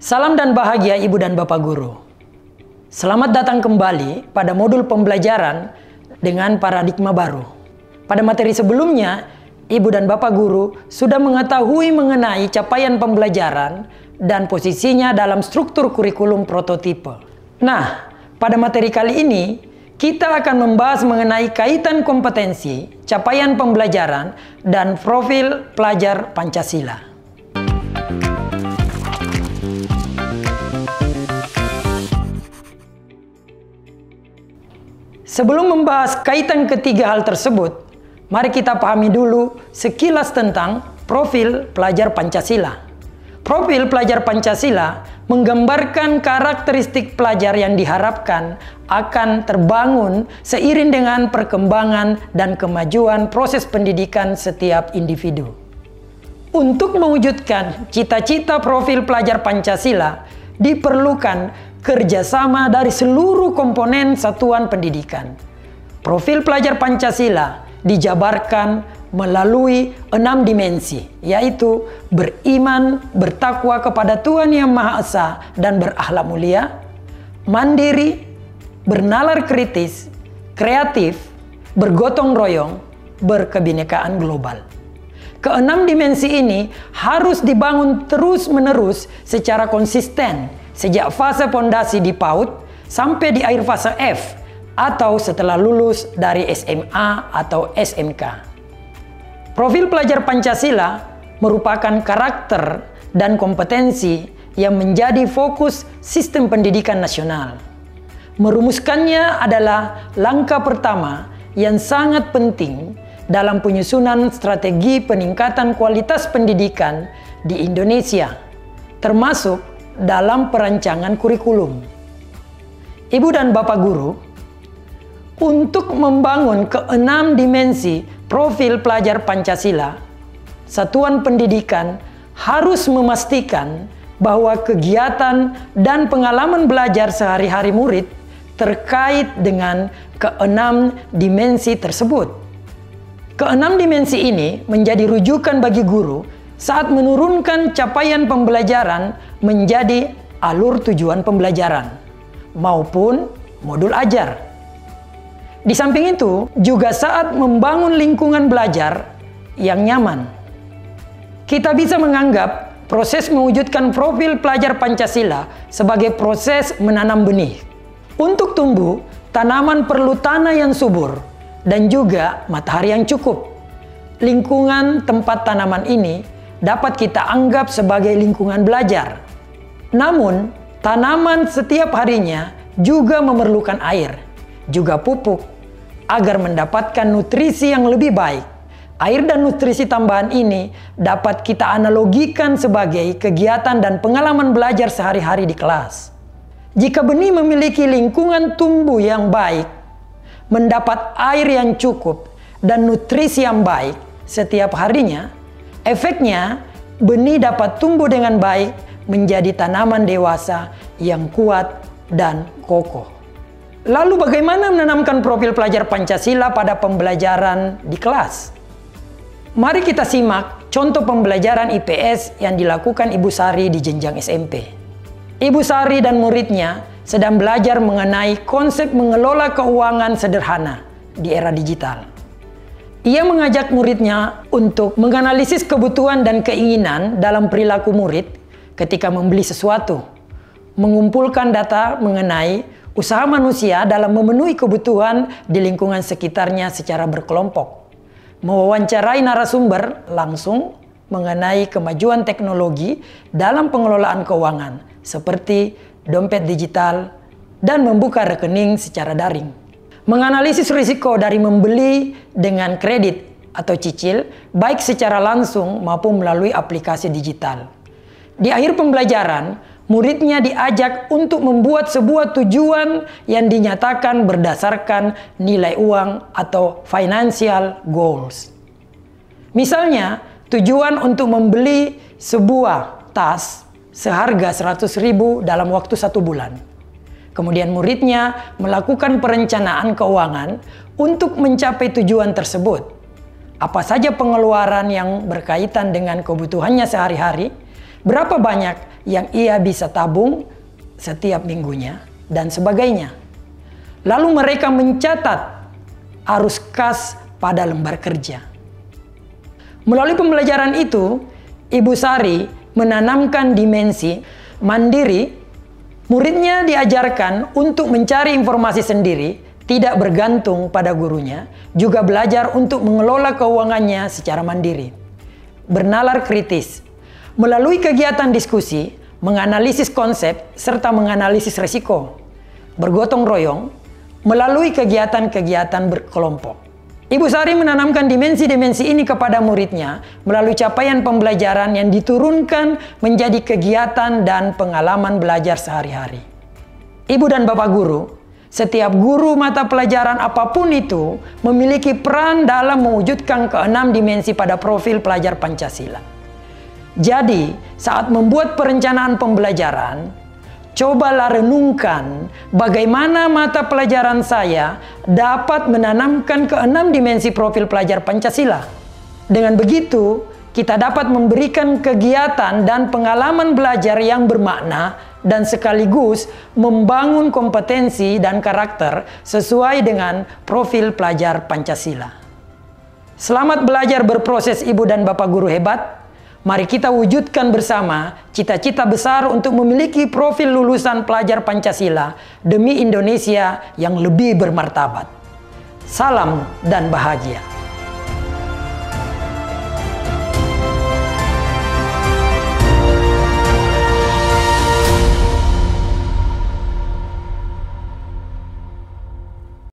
Salam dan bahagia Ibu dan Bapak Guru. Selamat datang kembali pada modul pembelajaran dengan paradigma baru. Pada materi sebelumnya, Ibu dan Bapak Guru sudah mengetahui mengenai capaian pembelajaran dan posisinya dalam struktur kurikulum prototipe. Nah, pada materi kali ini, kita akan membahas mengenai kaitan kompetensi, capaian pembelajaran, dan profil pelajar Pancasila. Sebelum membahas kaitan ketiga hal tersebut, mari kita pahami dulu sekilas tentang profil pelajar Pancasila. Profil pelajar Pancasila menggambarkan karakteristik pelajar yang diharapkan akan terbangun seiring dengan perkembangan dan kemajuan proses pendidikan setiap individu. Untuk mewujudkan cita-cita profil pelajar Pancasila, diperlukan kerjasama dari seluruh komponen satuan pendidikan. Profil pelajar Pancasila dijabarkan melalui 6 dimensi, yaitu beriman, bertakwa kepada Tuhan Yang Maha Esa dan berakhlak mulia, mandiri, bernalar kritis, kreatif, bergotong royong, berkebinekaan global. Keenam dimensi ini harus dibangun terus-menerus secara konsisten sejak fase pondasi di PAUD sampai di akhir fase F atau setelah lulus dari SMA atau SMK. Profil pelajar Pancasila merupakan karakter dan kompetensi yang menjadi fokus sistem pendidikan nasional. Merumuskannya adalah langkah pertama yang sangat penting dalam penyusunan strategi peningkatan kualitas pendidikan di Indonesia, termasuk dalam perancangan kurikulum. Ibu dan Bapak Guru, untuk membangun keenam dimensi profil pelajar Pancasila, satuan pendidikan harus memastikan bahwa kegiatan dan pengalaman belajar sehari-hari murid terkait dengan keenam dimensi tersebut. Keenam dimensi ini menjadi rujukan bagi guru saat menurunkan capaian pembelajaran menjadi alur tujuan pembelajaran maupun modul ajar. Di samping itu, juga saat membangun lingkungan belajar yang nyaman. Kita bisa menganggap proses mewujudkan profil pelajar Pancasila sebagai proses menanam benih. Untuk tumbuh, tanaman perlu tanah yang subur dan juga matahari yang cukup. Lingkungan tempat tanaman ini dapat kita anggap sebagai lingkungan belajar. Namun, tanaman setiap harinya juga memerlukan air, juga pupuk, agar mendapatkan nutrisi yang lebih baik. Air dan nutrisi tambahan ini dapat kita analogikan sebagai kegiatan dan pengalaman belajar sehari-hari di kelas. Jika benih memiliki lingkungan tumbuh yang baik, mendapat air yang cukup, dan nutrisi yang baik setiap harinya, efeknya, benih dapat tumbuh dengan baik menjadi tanaman dewasa yang kuat dan kokoh. Lalu bagaimana menanamkan profil pelajar Pancasila pada pembelajaran di kelas? Mari kita simak contoh pembelajaran IPS yang dilakukan Ibu Sari di jenjang SMP. Ibu Sari dan muridnya sedang belajar mengenai konsep mengelola keuangan sederhana di era digital. Ia mengajak muridnya untuk menganalisis kebutuhan dan keinginan dalam perilaku murid ketika membeli sesuatu, mengumpulkan data mengenai usaha manusia dalam memenuhi kebutuhan di lingkungan sekitarnya secara berkelompok, mewawancarai narasumber langsung mengenai kemajuan teknologi dalam pengelolaan keuangan seperti dompet digital dan membuka rekening secara daring. Menganalisis risiko dari membeli dengan kredit atau cicil, baik secara langsung maupun melalui aplikasi digital. Di akhir pembelajaran, muridnya diajak untuk membuat sebuah tujuan yang dinyatakan berdasarkan nilai uang atau financial goals. Misalnya, tujuan untuk membeli sebuah tas seharga 100.000 dalam waktu 1 bulan. Kemudian muridnya melakukan perencanaan keuangan untuk mencapai tujuan tersebut. Apa saja pengeluaran yang berkaitan dengan kebutuhannya sehari-hari, berapa banyak yang ia bisa tabung setiap minggunya, dan sebagainya. Lalu mereka mencatat arus kas pada lembar kerja. Melalui pembelajaran itu, Ibu Sari menanamkan dimensi mandiri. Muridnya diajarkan untuk mencari informasi sendiri, tidak bergantung pada gurunya, juga belajar untuk mengelola keuangannya secara mandiri. Bernalar kritis. Melalui kegiatan diskusi, menganalisis konsep, serta menganalisis resiko. Bergotong royong, melalui kegiatan-kegiatan berkelompok. Ibu Sari menanamkan dimensi-dimensi ini kepada muridnya melalui capaian pembelajaran yang diturunkan menjadi kegiatan dan pengalaman belajar sehari-hari. Ibu dan Bapak Guru, setiap guru mata pelajaran apapun itu memiliki peran dalam mewujudkan keenam dimensi pada profil pelajar Pancasila. Jadi, saat membuat perencanaan pembelajaran, cobalah renungkan bagaimana mata pelajaran saya dapat menanamkan keenam dimensi profil pelajar Pancasila. Dengan begitu, kita dapat memberikan kegiatan dan pengalaman belajar yang bermakna dan sekaligus membangun kompetensi dan karakter sesuai dengan profil pelajar Pancasila. Selamat belajar berproses Ibu dan Bapak Guru hebat. Mari kita wujudkan bersama cita-cita besar untuk memiliki profil lulusan pelajar Pancasila demi Indonesia yang lebih bermartabat. Salam dan bahagia.